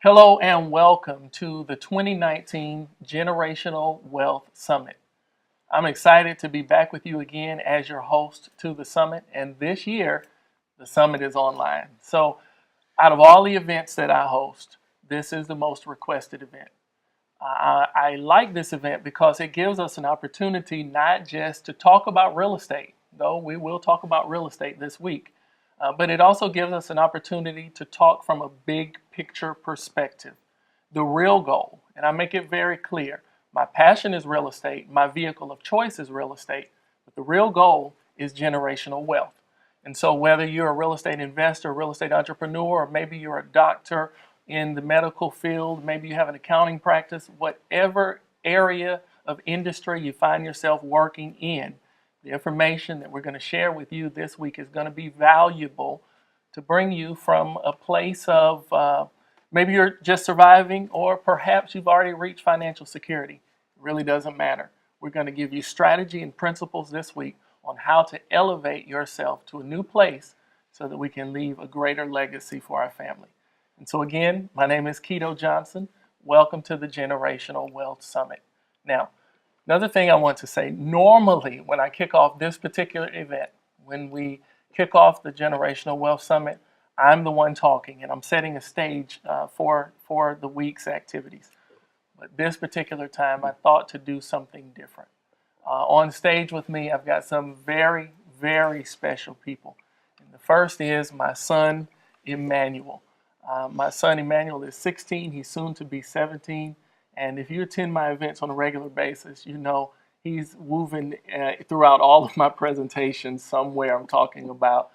Hello and welcome to the 2019 Generational Wealth Summit. I'm excited to be back with you again as your host to the summit, and this year the summit is online. So, out of all the events that I host, this is the most requested event. I like this event because it gives us an opportunity not just to talk about real estate, though we will talk about real estate this week, but it also gives us an opportunity to talk from a big picture perspective. The real goal, and I make it very clear, my passion is real estate, my vehicle of choice is real estate, but the real goal is generational wealth. And so whether you're a real estate investor, real estate entrepreneur, or maybe you're a doctor in the medical field, maybe you have an accounting practice, whatever area of industry you find yourself working in, the information that we're going to share with you this week is going to be valuable to bring you from a place of maybe you're just surviving, or perhaps you've already reached financial security. It really doesn't matter. We're going to give you strategy and principles this week on how to elevate yourself to a new place so that we can leave a greater legacy for our family. And so again, my name is Kito Johnson. Welcome to the Generational Wealth Summit. Now, another thing I want to say, normally when I kick off this particular event, when we kick off the Generational Wealth Summit, I'm the one talking and I'm setting a stage for the week's activities. But this particular time, I thought to do something different. On stage with me, I've got some very, very special people. And the first is my son, Immanuel. My son Immanuel is 16, he's soon to be 17, and if you attend my events on a regular basis, you know he's woven throughout all of my presentations somewhere. I'm talking about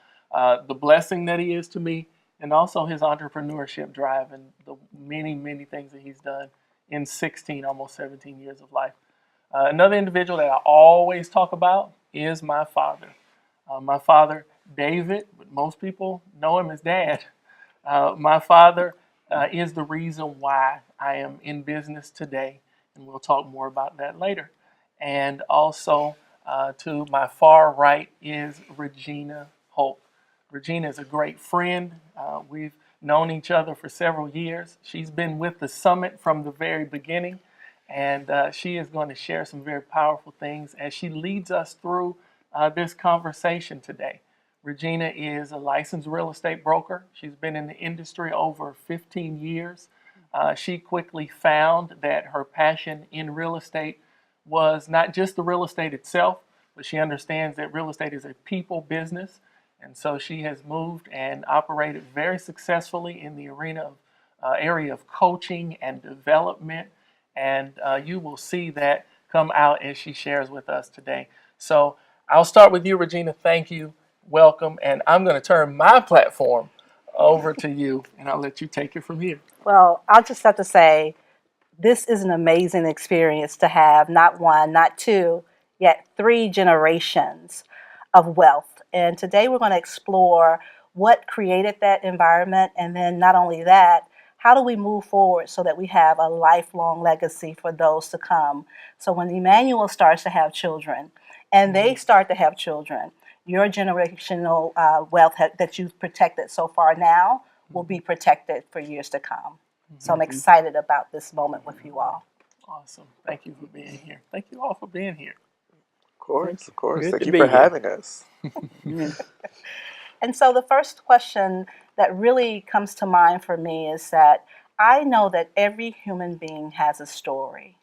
the blessing that he is to me, and also his entrepreneurship drive and the many, many things that he's done in 16, almost 17 years of life. Another individual that I always talk about is my father. My father, David, but most people know him as Dad. My father is the reason why I am in business today, and we'll talk more about that later. And also to my far right is Regina Holt. Regina is a great friend. We've known each other for several years. She's been with the summit from the very beginning, and she is going to share some very powerful things as she leads us through this conversation today. Regina is a licensed real estate broker. She's been in the industry over 15 years. She quickly found that her passion in real estate was not just the real estate itself, but she understands that real estate is a people business. And so she has moved and operated very successfully in the area of coaching and development. And you will see that come out as she shares with us today. So I'll start with you, Regina. Thank you. Welcome, and I'm going to turn my platform over to you, and I'll let you take it from here. Well, I'll just have to say, this is an amazing experience to have not one, not two, yet three generations of wealth. And today we're going to explore what created that environment, and then not only that, how do we move forward so that we have a lifelong legacy for those to come? So when Emmanuel starts to have children, and they start to have children, your generational wealth that you've protected so far now will be protected for years to come. So I'm excited about this moment with you all. Awesome. Thank you for being here. Thank you all for being here. Of course, of course. Good Thank to you be for here. having us. And so the first question that really comes to mind for me is that I know that every human being has a story.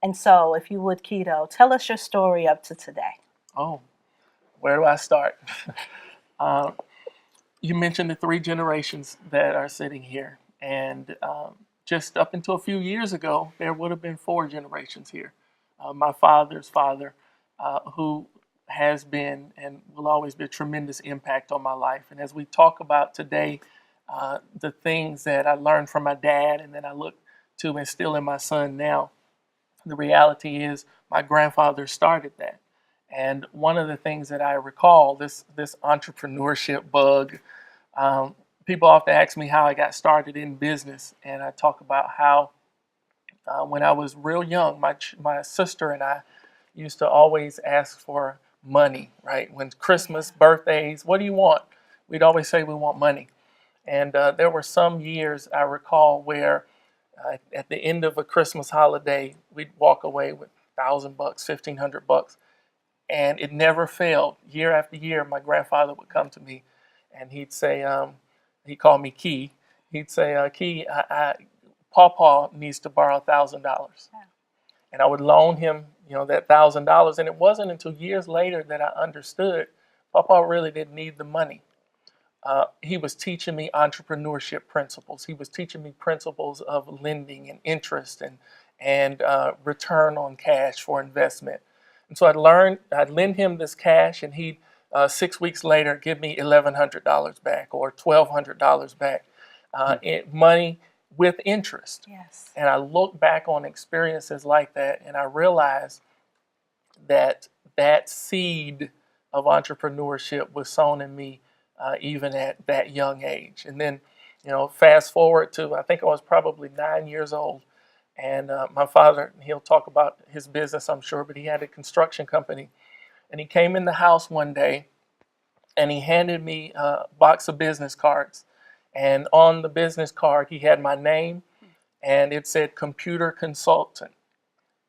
And so if you would, Kito, tell us your story up to today. Oh, where do I start? You mentioned the three generations that are sitting here, and just up until a few years ago, there would have been four generations here. My father's father, who has been and will always be a tremendous impact on my life. And as we talk about today, the things that I learned from my dad and then I look to instill in my son now, the reality is my grandfather started that. And one of the things that I recall, this entrepreneurship bug, people often ask me how I got started in business. And I talk about how when I was real young, my sister and I used to always ask for money, right? When Christmas, birthdays, what do you want? We'd always say we want money. And there were some years I recall where at the end of a Christmas holiday, we'd walk away with $1,000, $1,500, and it never failed. Year after year, my grandfather would come to me, and he'd say, he called me Key. He'd say, Key, Pawpaw needs to borrow $1,000, and I would loan him, that $1,000. And it wasn't until years later that I understood Pawpaw really didn't need the money. He was teaching me entrepreneurship principles. He was teaching me principles of lending and interest and return on cash for investment. And so I'd lend him this cash, and he'd 6 weeks later give me $1,100 back or $1,200 back, money with interest. Yes. And I look back on experiences like that, and I realize that that seed of entrepreneurship was sown in me even at that young age. And then, fast forward to, I think I was probably 9 years old. And my father, he'll talk about his business, I'm sure, but he had a construction company. And he came in the house one day and he handed me a box of business cards. And on the business card, he had my name, and it said computer consultant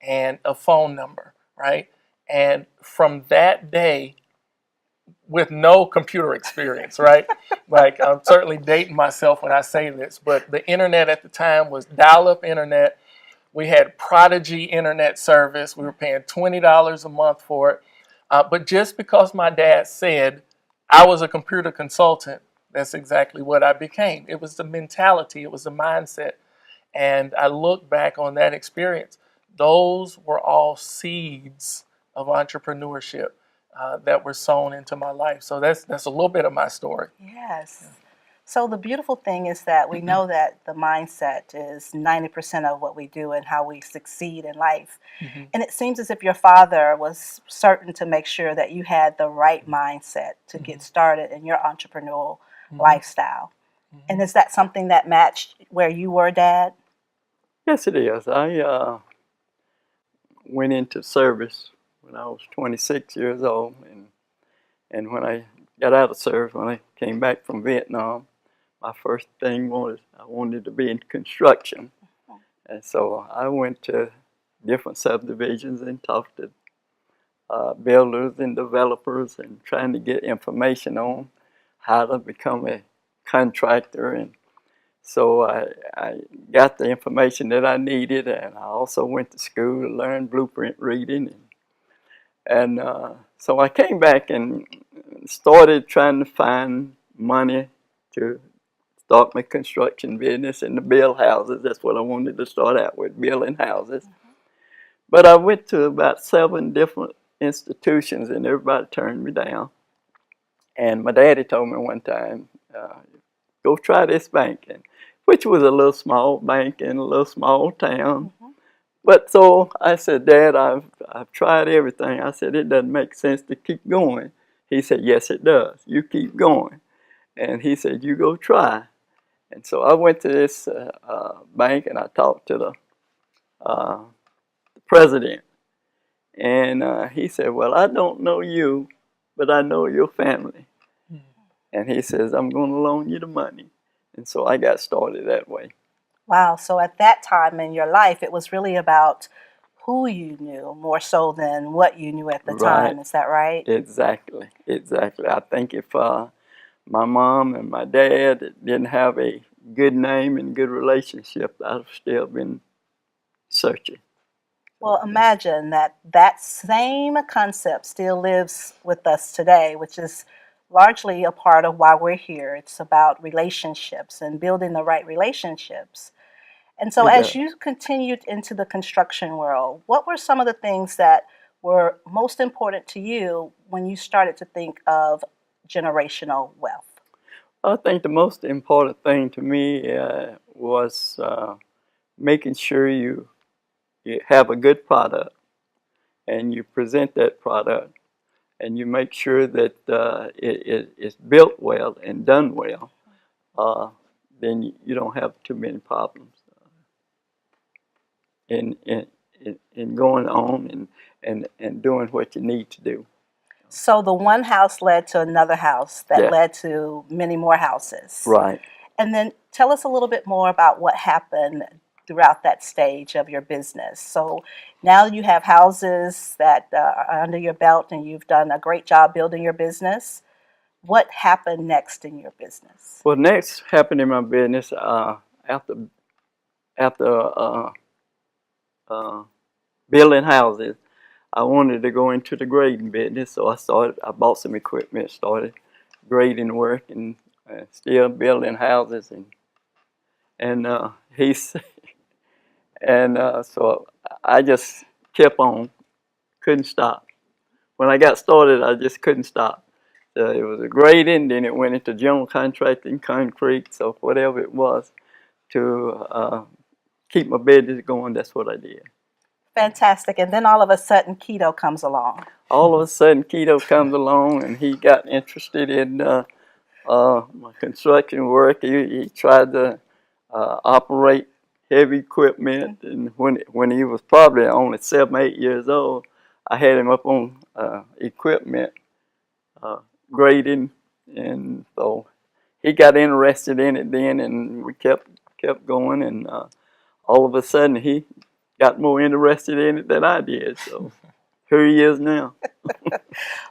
and a phone number, right? And from that day, with no computer experience, right? Like, I'm certainly dating myself when I say this, but the internet at the time was dial-up internet. We had Prodigy internet service. We were paying $20 a month for it. But just because my dad said I was a computer consultant, that's exactly what I became. It was the mentality. It was the mindset. And I look back on that experience. Those were all seeds of entrepreneurship that were sown into my life. So that's a little bit of my story. Yes. So the beautiful thing is that we know that the mindset is 90% of what we do and how we succeed in life. Mm-hmm. And it seems as if your father was certain to make sure that you had the right mindset to get started in your entrepreneurial lifestyle. Mm-hmm. And is that something that matched where you were, Dad? Yes, it is. I went into service when I was 26 years old, and when I got out of service, when I came back from Vietnam, my first thing was I wanted to be in construction. And so I went to different subdivisions and talked to builders and developers and trying to get information on how to become a contractor. And so I got the information that I needed, and I also went to school to learn blueprint reading. And so I came back and started trying to find money to start my construction business and to build houses. That's what I wanted to start out with, building houses. But I went to about 7 different institutions, and everybody turned me down. And my daddy told me one time, go try this bank, which was a little small bank in a little small town. But so I said, Dad, I've tried everything. I said, it doesn't make sense to keep going. He said, yes, it does. You keep going. And he said, you go try. And so I went to this bank, and I talked to the president. And he said, well, I don't know you, but I know your family. And he says, I'm going to loan you the money. And so I got started that way. Wow. So at that time in your life, it was really about who you knew more so than what you knew at the time. Is that right? Exactly. Exactly. I think if my mom and my dad didn't have a good name and good relationship, I'd have still been searching. Well, imagine that same concept still lives with us today, which is largely a part of why we're here. It's about relationships and building the right relationships. And so as you continued into the construction world, what were some of the things that were most important to you when you started to think of generational wealth? I think the most important thing to me was making sure you have a good product and you present that product and you make sure that it's built well and done well, then you don't have too many problems in going on and doing what you need to do. So the one house led to another house that led to many more houses. Right. And then tell us a little bit more about what happened throughout that stage of your business. So now you have houses that are under your belt and you've done a great job building your business. What happened next in your business? Well, next happened in my business after after building houses. I wanted to go into the grading business, so I bought some equipment, started grading work, and still building houses, and he's and so I just kept on, couldn't stop. When I got started, I just couldn't stop. So it was a grading, then it went into general contracting, concrete, so whatever it was to keep my business going, that's what I did. Fantastic. And then all of a sudden, Kito comes along. All of a sudden, Kito comes along, and he got interested in my construction work. He tried to operate heavy equipment, and when he was probably only 7, 8 years old, I had him up on equipment grading, and so he got interested in it then, and we kept going, and all of a sudden he got more interested in it than I did. So here he is now.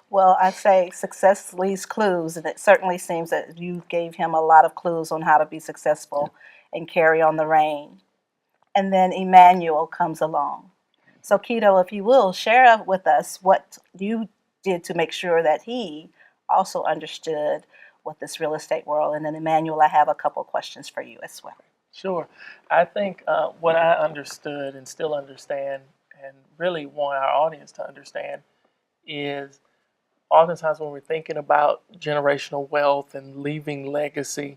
Well, I say success leaves clues, and it certainly seems that you gave him a lot of clues on how to be successful and carry on the reign. And then Immanuel comes along. So, Kito, if you will, share with us what you did to make sure that he also understood what this real estate world. And then, Immanuel, I have a couple questions for you as well. Sure. I think what I understood and still understand, and really want our audience to understand, is oftentimes when we're thinking about generational wealth and leaving legacy,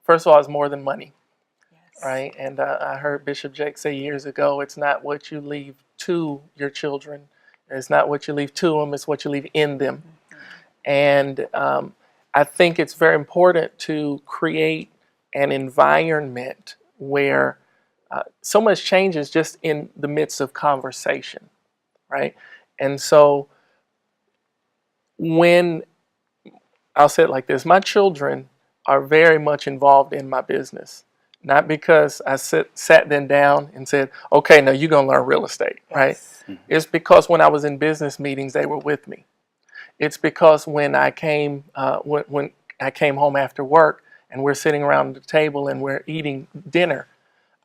first of all, it's more than money, Yes. right? And I heard Bishop Jake say years ago, it's not what you leave to your children. It's not what you leave to them, it's what you leave in them. And I think it's very important to create an environment where so much changes just in the midst of conversation, right? And so when, I'll say it like this, my children are very much involved in my business. Not because I sat them down and said, okay, now you're going to learn real estate, right? Yes. It's because when I was in business meetings, they were with me. It's because when I came when I came home after work and we're sitting around the table and we're eating dinner,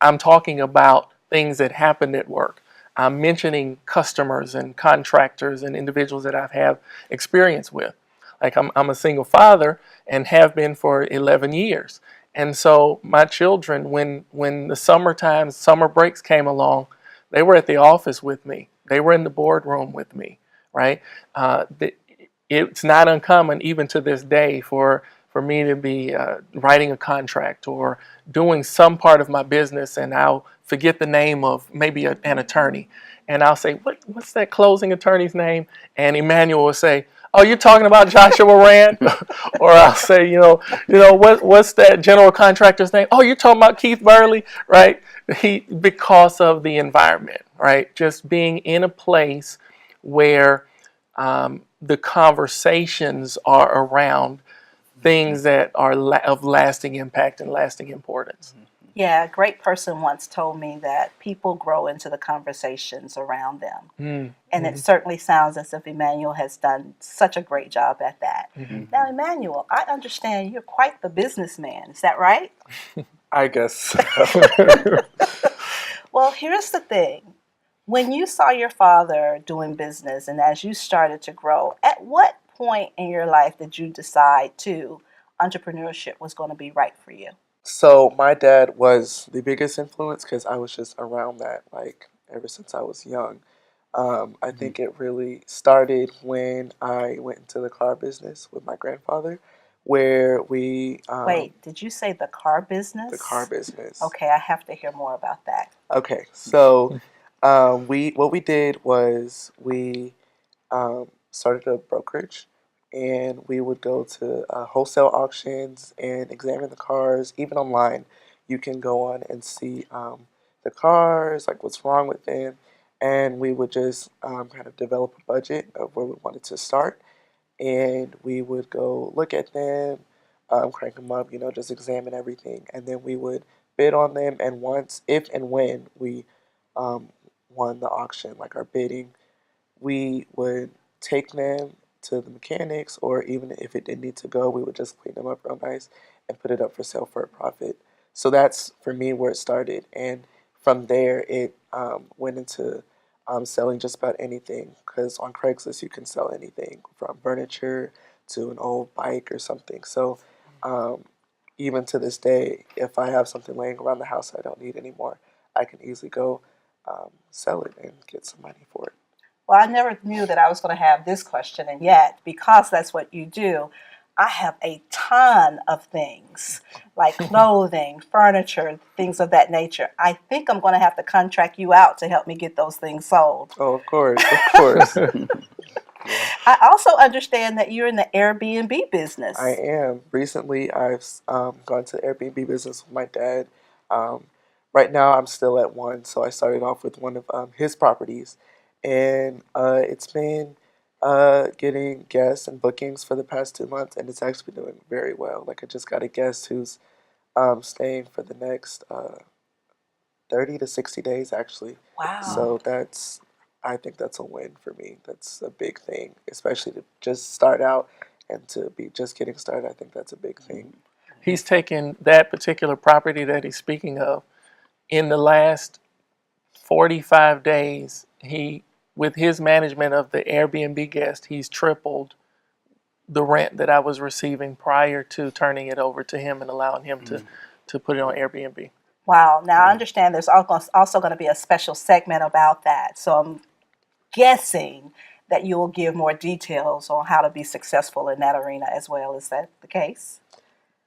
I'm talking about things that happened at work. I'm mentioning customers and contractors and individuals that I've had experience with. Like I'm a single father and have been for 11 years. And so my children, when the summer breaks came along, they were at the office with me. They were in the boardroom with me, right? It's not uncommon even to this day for me to be writing a contract or doing some part of my business, and I'll forget the name of maybe an attorney, and I'll say, what's that closing attorney's name? And Immanuel will say, oh, you're talking about Joshua Rand? Or I'll say, what's that general contractor's name? Oh, you're talking about Keith Burley, right? Because of the environment, right? Just being in a place where the conversations are around things that are of lasting impact and lasting importance. Yeah, a great person once told me that people grow into the conversations around them. And it certainly sounds as if Immanuel has done such a great job at that. Now, Immanuel, I understand you're quite the businessman. Is that right? I guess. Well, here's the thing. When you saw your father doing business and as you started to grow, at what point in your life did you decide entrepreneurship was going to be right for you? So my dad was the biggest influence because I was just around that like ever since I was young. I think it really started when I went into the car business with my grandfather, where we Wait, did you say the car business? the car business. Okay, I have to hear more about that. Okay, so what we did was we started a brokerage, and we would go to wholesale auctions and examine the cars. Even online, you can go on and see the cars, like what's wrong with them, and we would just kind of develop a budget of where we wanted to start, and we would go look at them, crank them up, just examine everything. And then we would bid on them. And once, if and when we won the auction, like our bidding, we would take them to the mechanics, or even if it didn't need to go, we would just clean them up real nice and put it up for sale for a profit. So that's for me where it started, and from there it went into selling just about anything. Because on Craigslist you can sell anything from furniture to an old bike or something. So um, even to this day, if I have something laying around the house I don't need anymore, I can easily go sell it and get some money for it. Well, I never knew that I was going to have this question, and yet, because that's what you do, I have a ton of things like clothing, furniture, things of that nature. I think I'm going to have to contract you out to help me get those things sold. Oh, of course, of course. I also understand that you're in the Airbnb business. I am. Recently, I've gone to the Airbnb business with my dad. Um, right now, I'm still at one, so I started off with one of his properties, and it's been getting guests and bookings for the past 2 months, and it's actually been doing very well. Like, I just got a guest who's staying for the next 30 to 60 days, actually. Wow. So I think that's a win for me. That's a big thing, especially to just start out and to be just getting started. I think that's a big thing. He's taken that particular property that he's speaking of. In the last 45 days, with his management of the Airbnb guest, he's tripled the rent that I was receiving prior to turning it over to him and allowing him to put it on Airbnb. Wow. Now, I understand there's also going to be a special segment about that. So I'm guessing that you will give more details on how to be successful in that arena as well. Is that the case?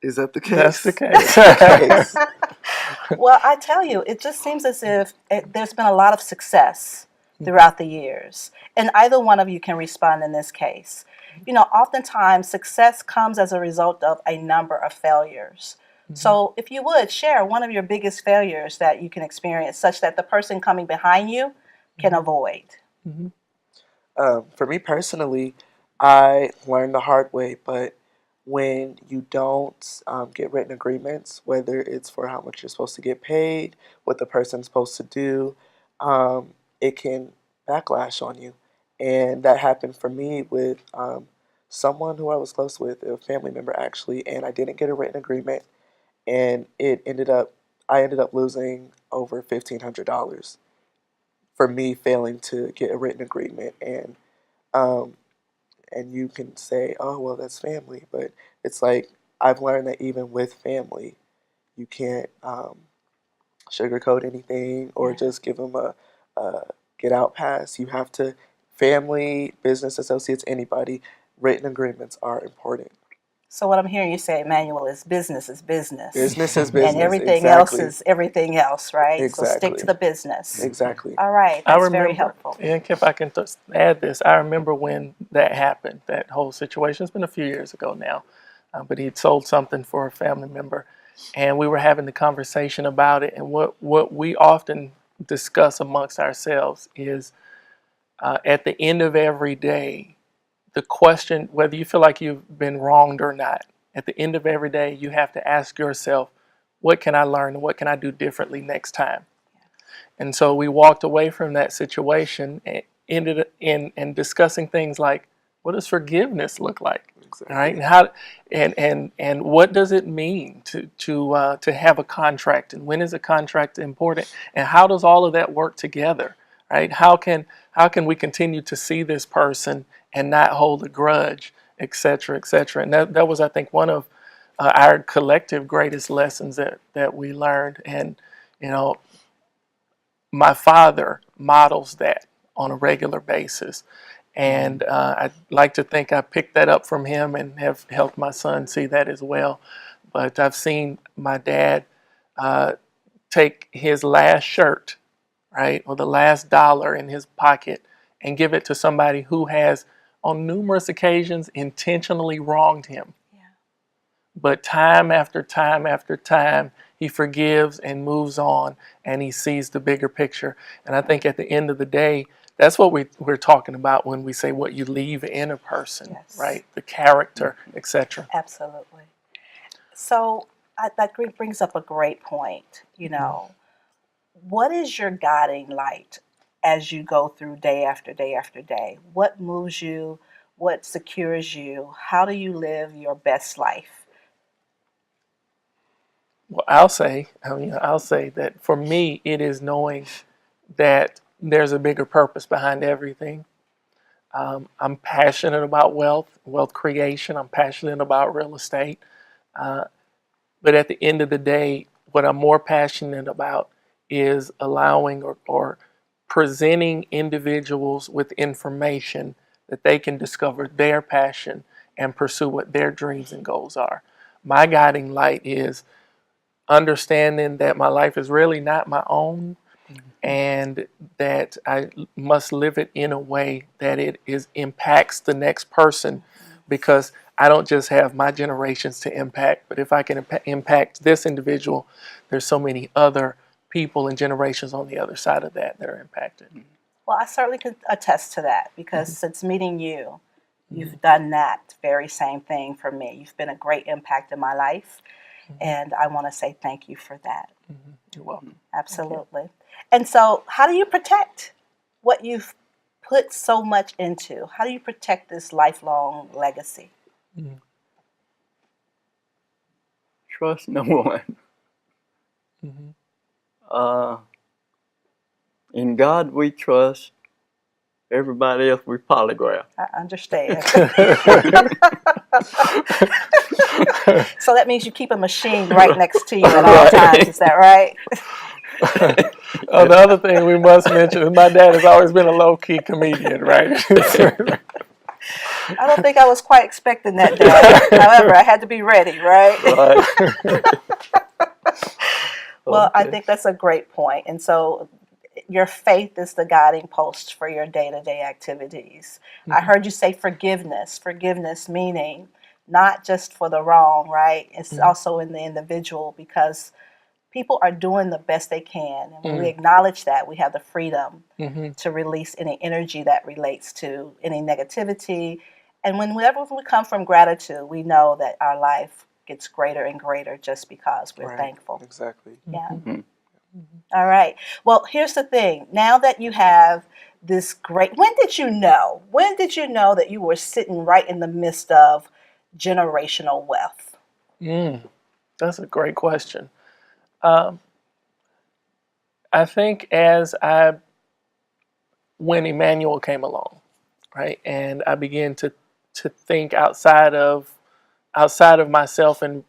Is that the case? That's the case. That's the case. Well, I tell you, it just seems as if there's been a lot of success throughout the years. And either one of you can respond in this case. Oftentimes success comes as a result of a number of failures. So if you would share one of your biggest failures that you can experience such that the person coming behind you can avoid. For me personally, I learned the hard way, but when you don't get written agreements, whether it's for how much you're supposed to get paid, what the person's supposed to do, it can backlash on you. And that happened for me with someone who I was close with, a family member actually, and I didn't get a written agreement, and I ended up losing over $1,500 for me failing to get a written agreement. Um, and you can say, oh, well, that's family. But it's like, I've learned that even with family, you can't sugarcoat anything or just give them a get out pass. You have to, family, business associates, anybody, written agreements are important. So what I'm hearing you say, Immanuel, is business is business. Business is business. And everything exactly. else is everything else, right? Exactly. So stick to the business. Exactly. All right. That's very helpful. And if I can add this, I remember when that happened, that whole situation. It's been a few years ago now, but he'd sold something for a family member, and we were having the conversation about it. And what we often discuss amongst ourselves is at the end of every day, the question, whether you feel like you've been wronged or not, at the end of every day, you have to ask yourself, what can I learn and what can I do differently next time? And so we walked away from that situation and ended in discussing things like, what does forgiveness look like? Exactly. Right? And how and what does it mean to have a contract, and when is a contract important, and how does all of that work together? Right? How can we continue to see this person and not hold a grudge, et cetera, et cetera? And that was, I think, one of our collective greatest lessons that we learned. And my father models that on a regular basis. And I'd like to think I picked that up from him and have helped my son see that as well. But I've seen my dad take his last shirt, right, or the last dollar in his pocket and give it to somebody who has, on numerous occasions, intentionally wronged him. Yeah. But time after time after time, he forgives and moves on, and he sees the bigger picture. And I think at the end of the day, that's what we're talking about when we say what you leave in a person, Yes. right? The character, etc. Absolutely. So that brings up a great point. What is your guiding light as you go through day after day after day? What moves you? What secures you? How do you live your best life? Well, I'll say that for me, it is knowing that there's a bigger purpose behind everything. I'm passionate about wealth creation. I'm passionate about real estate. But at the end of the day, what I'm more passionate about is allowing or presenting individuals with information that they can discover their passion and pursue what their dreams and goals are. My guiding light is understanding that my life is really not my own, and that I must live it in a way that it impacts the next person, because I don't just have my generations to impact, but if I can impact this individual, there's so many other people and generations on the other side of that are impacted. Well, I certainly can attest to that, because since meeting you, you've done that very same thing for me. You've been a great impact in my life, and I want to say thank you for that. You're welcome. Absolutely. And so, how do you protect what you've put so much into? How do you protect this lifelong legacy? Trust no one. In God we trust. Everybody else we polygraph. I understand. So that means you keep a machine right next to you at all times. Is that right? The other thing we must mention is my dad has always been a low-key comedian, right? I don't think I was quite expecting that, Dad. However, I had to be ready, right? Well, I think that's a great point. And so your faith is the guiding post for your day-to-day activities. I heard you say forgiveness. Forgiveness meaning not just for the wrong, right? It's also in the individual, because people are doing the best they can. And when we acknowledge that, we have the freedom to release any energy that relates to any negativity. And whenever we come from gratitude, we know that our life gets greater and greater just because we're thankful. Exactly. Yeah. All right. Well, here's the thing. Now that you have this great, when did you know? When did you know that you were sitting right in the midst of generational wealth? That's a great question. I think when Immanuel came along, right, and I began to think outside of myself and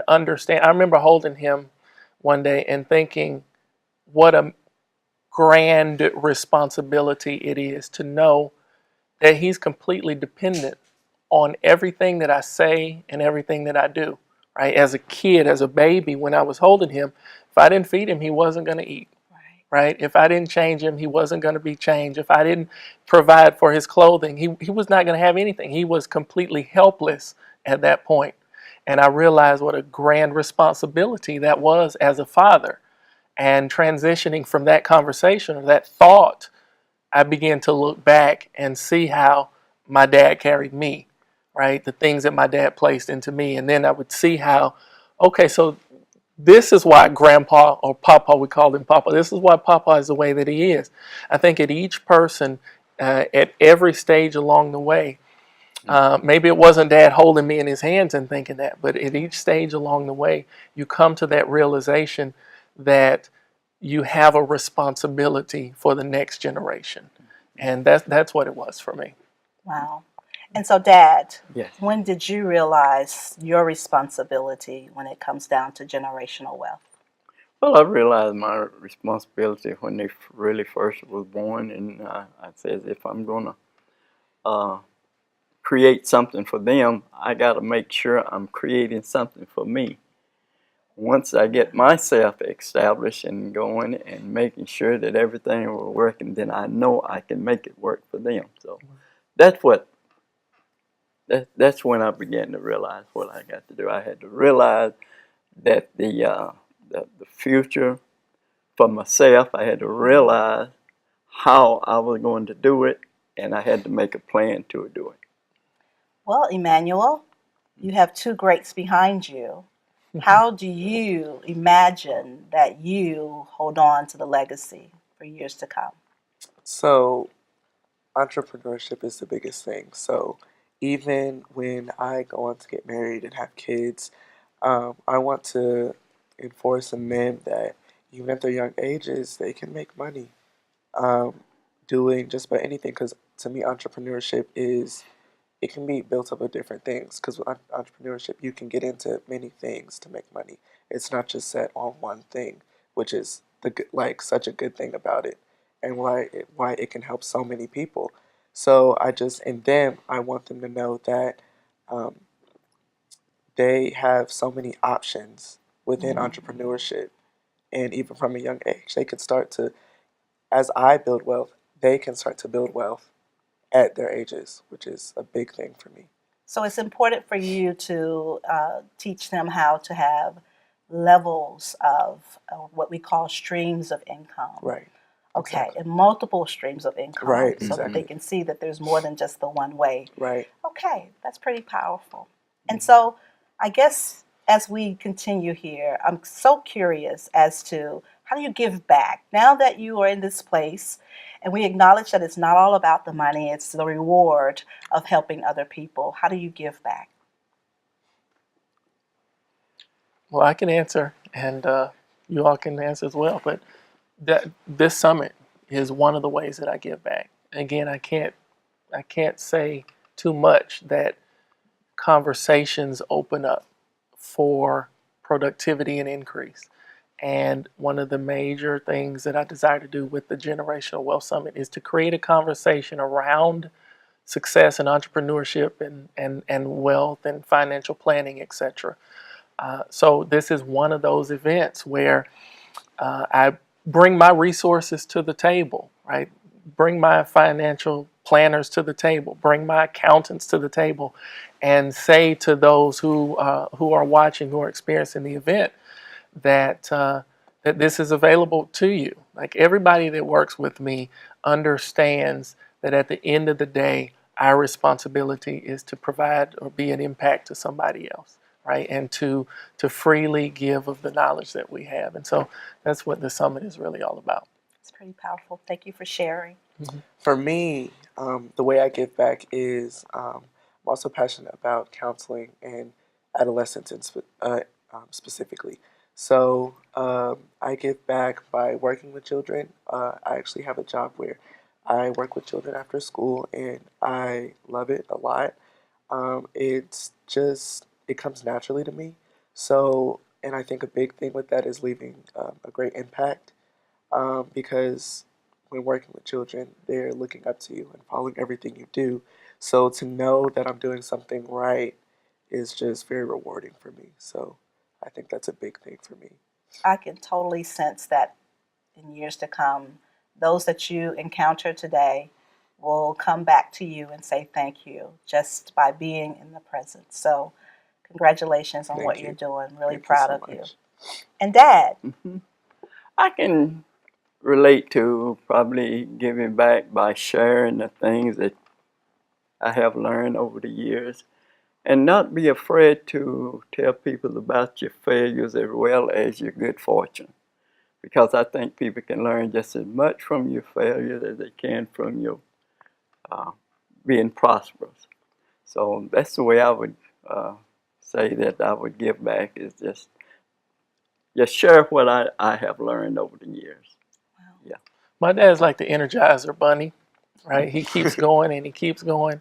understand. I remember holding him one day and thinking, what a grand responsibility it is to know that he's completely dependent on everything that I say and everything that I do. Right, as a kid, as a baby, when I was holding him, if I didn't feed him, he wasn't going to eat. Right? If I didn't change him, he wasn't going to be changed. If I didn't provide for his clothing, he was not going to have anything. He was completely helpless at that point. And I realized what a grand responsibility that was as a father. And transitioning from that conversation or that thought, I began to look back and see how my dad carried me, right? The things that my dad placed into me. And then I would see how, okay, so this is why Grandpa, or Papa, we called him Papa, this is why Papa is the way that he is. I think at each person, at every stage along the way, maybe it wasn't Dad holding me in his hands and thinking that, but at each stage along the way, you come to that realization that you have a responsibility for the next generation. And that's what it was for me. Wow. And so, Dad, Yes. when did you realize your responsibility when it comes down to generational wealth? Well, I realized my responsibility when they really first was born, and I said, if I'm going to create something for them, I got to make sure I'm creating something for me. Once I get myself established and going and making sure that everything will work, and then I know I can make it work for them. So that's when I began to realize what I got to do. I had to realize that the future for myself, I had to realize how I was going to do it, and I had to make a plan to do it. Well, Immanuel, you have two greats behind you. How do you imagine that you hold on to the legacy for years to come? So, entrepreneurship is the biggest thing. So, even when I go on to get married and have kids, I want to enforce in them that even at their young ages, they can make money um, doing just about anything. Because to me, entrepreneurship is it can be built up of different things. Because with entrepreneurship, you can get into many things to make money. It's not just set on one thing, which is like such a good thing about it, and why it can help so many people. So I just in them, I want them to know that um, they have so many options within entrepreneurship, and even from a young age, they can start to, as I build wealth, they can start to build wealth at their ages, which is a big thing for me. So it's important for you to teach them how to have levels of what we call streams of income. Right. Okay, Exactly. and multiple streams of income Right. so that they Exactly. can see that there's more than just the one way. Right. Okay, that's pretty powerful. And so I guess as we continue here, I'm so curious as to how do you give back now that you are in this place and we acknowledge that it's not all about the money, it's the reward of helping other people. How do you give back? Well, I can answer, and you all can answer as well. But this summit is one of the ways that I give back. Again, I can't say too much that conversations open up for productivity and increase. And one of the major things that I desire to do with the Generational Wealth Summit is to create a conversation around success and entrepreneurship and wealth and financial planning, etc. So this is one of those events where I bring my resources to the table, right? Bring my financial planners to the table, bring my accountants to the table, and say to those who are watching, who are experiencing the event, that that this is available to you. Like everybody that works with me understands that at the end of the day, our responsibility is to provide or be an impact to somebody else, right? And to freely give of the knowledge that we have. And so that's what the summit is really all about. It's pretty powerful. Thank you for sharing. For me, the way I give back is I'm also passionate about counseling and adolescents specifically. So I give back by working with children. I actually have a job where I work with children after school, and I love it a lot. It's just, it comes naturally to me. So, and I think a big thing with that is leaving a great impact because when working with children, they're looking up to you and following everything you do. So to know that I'm doing something right is just very rewarding for me. So I think that's a big thing for me. I can totally sense that in years to come, those that you encounter today will come back to you and say thank you just by being in the present. So, congratulations on Thank what you. you're doing. Really Thank you proud so of you. much. And Dad, I can relate to probably giving back by sharing the things that I have learned over the years and not be afraid to tell people about your failures as well as your good fortune. Because I think people can learn just as much from your failures as they can from your being prosperous. So that's the way I would say that I would give back is just share what I have learned over the years. Yeah. My dad's like the Energizer Bunny, right? He keeps going and he keeps going,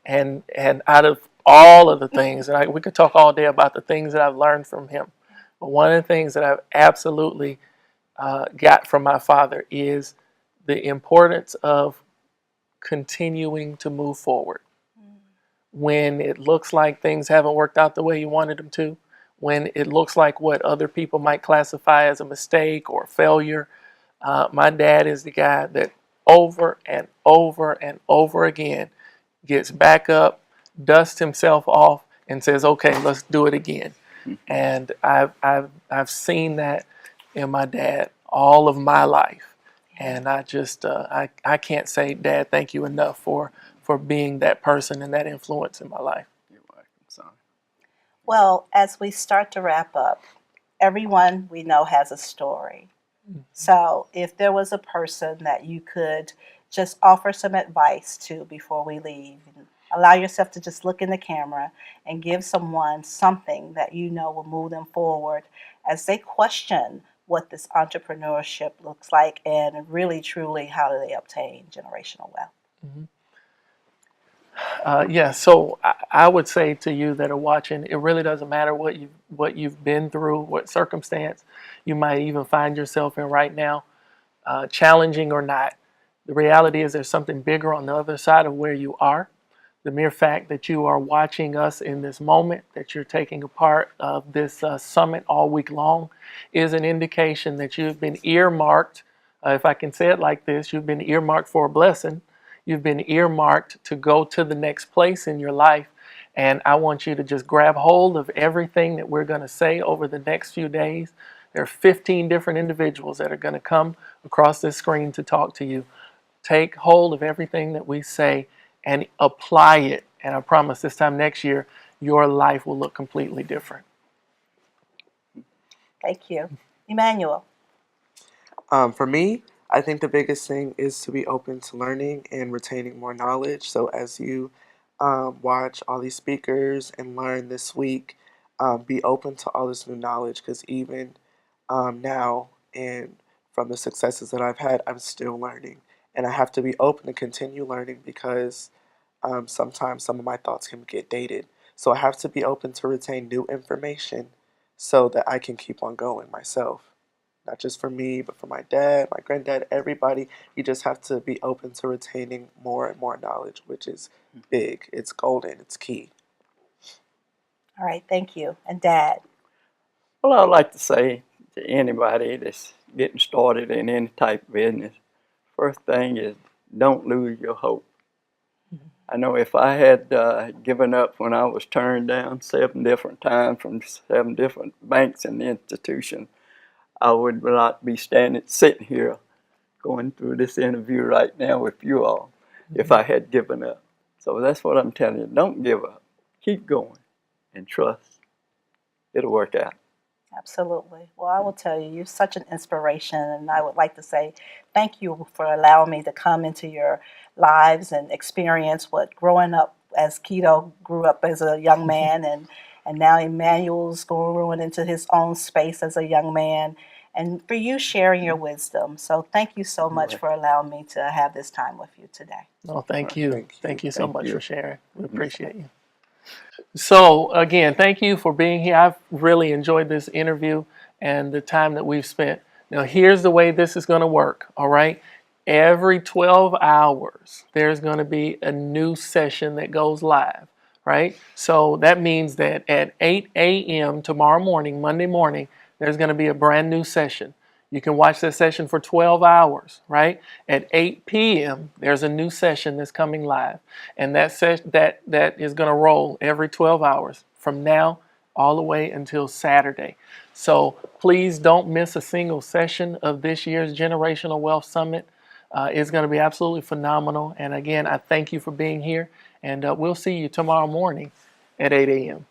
and out of all of the things, and we could talk all day about the things that I've learned from him, but one of the things that I've absolutely got from my father is the importance of continuing to move forward when it looks like things haven't worked out the way you wanted them to, when it looks like what other people might classify as a mistake or failure. My dad is the guy that over and over and over again gets back up, dusts himself off, and says, "Okay, let's do it again." And I've seen that in my dad all of my life, and I just I can't say, Dad, thank you enough for being that person and that influence in my life. You're welcome, son. Well, as we start to wrap up, everyone we know has a story. So, if there was a person that you could just offer some advice to before we leave, and allow yourself to just look in the camera and give someone something that you know will move them forward as they question what this entrepreneurship looks like and really truly how do they obtain generational wealth. Mhm. Yeah, so I would say to you that are watching, it really doesn't matter what you've been through, what circumstance you might even find yourself in right now, challenging or not. The reality is there's something bigger on the other side of where you are. The mere fact that you are watching us in this moment, that you're taking a part of this summit all week long, is an indication that you've been earmarked. If I can say it like this, you've been earmarked for a blessing. You've been earmarked to go to the next place in your life. And I want you to just grab hold of everything that we're going to say over the next few days. There are 15 different individuals that are going to come across this screen to talk to you. Take hold of everything that we say and apply it. And I promise this time next year, your life will look completely different. Thank you. Immanuel. For me, I think the biggest thing is to be open to learning and retaining more knowledge. So as you watch all these speakers and learn this week, be open to all this new knowledge because even now and from the successes that I've had, I'm still learning. And I have to be open to continue learning because sometimes some of my thoughts can get dated. So I have to be open to retain new information so that I can keep on going myself. Not just for me, but for my dad, my granddad, everybody. You just have to be open to retaining more and more knowledge, which is big. It's golden. It's key. All right, thank you. And Dad. Well, I'd like to say to anybody that's getting started in any type of business, first thing is don't lose your hope. I know if I had given up when I was turned down 7 different times from 7 different banks and institutions, I would not be sitting here going through this interview right now with you all if I had given up. So that's what I'm telling you. Don't give up. Keep going and trust. It'll work out. Absolutely. Well, I will tell you, you're such an inspiration, and I would like to say thank you for allowing me to come into your lives and experience what growing up as Kito grew up as a young man, and now Emmanuel's growing into his own space as a young man, and for you sharing your wisdom. So thank you so much for allowing me to have this time with you today. Oh, thank you. Thank you. Thank you so Thank much you. for sharing. We appreciate you. So, again, thank you for being here. I've really enjoyed this interview and the time that we've spent. Now, here's the way this is going to work, all right? Every 12 hours, there's going to be a new session that goes live, right? So that means that at 8 a.m. tomorrow morning, Monday morning, there's going to be a brand new session. You can watch that session for 12 hours, right? At 8 p.m., there's a new session that's coming live. And that is going to roll every 12 hours from now all the way until Saturday. So please don't miss a single session of this year's Generational Wealth Summit. It's going to be absolutely phenomenal. And again, I thank you for being here. And we'll see you tomorrow morning at 8 a.m.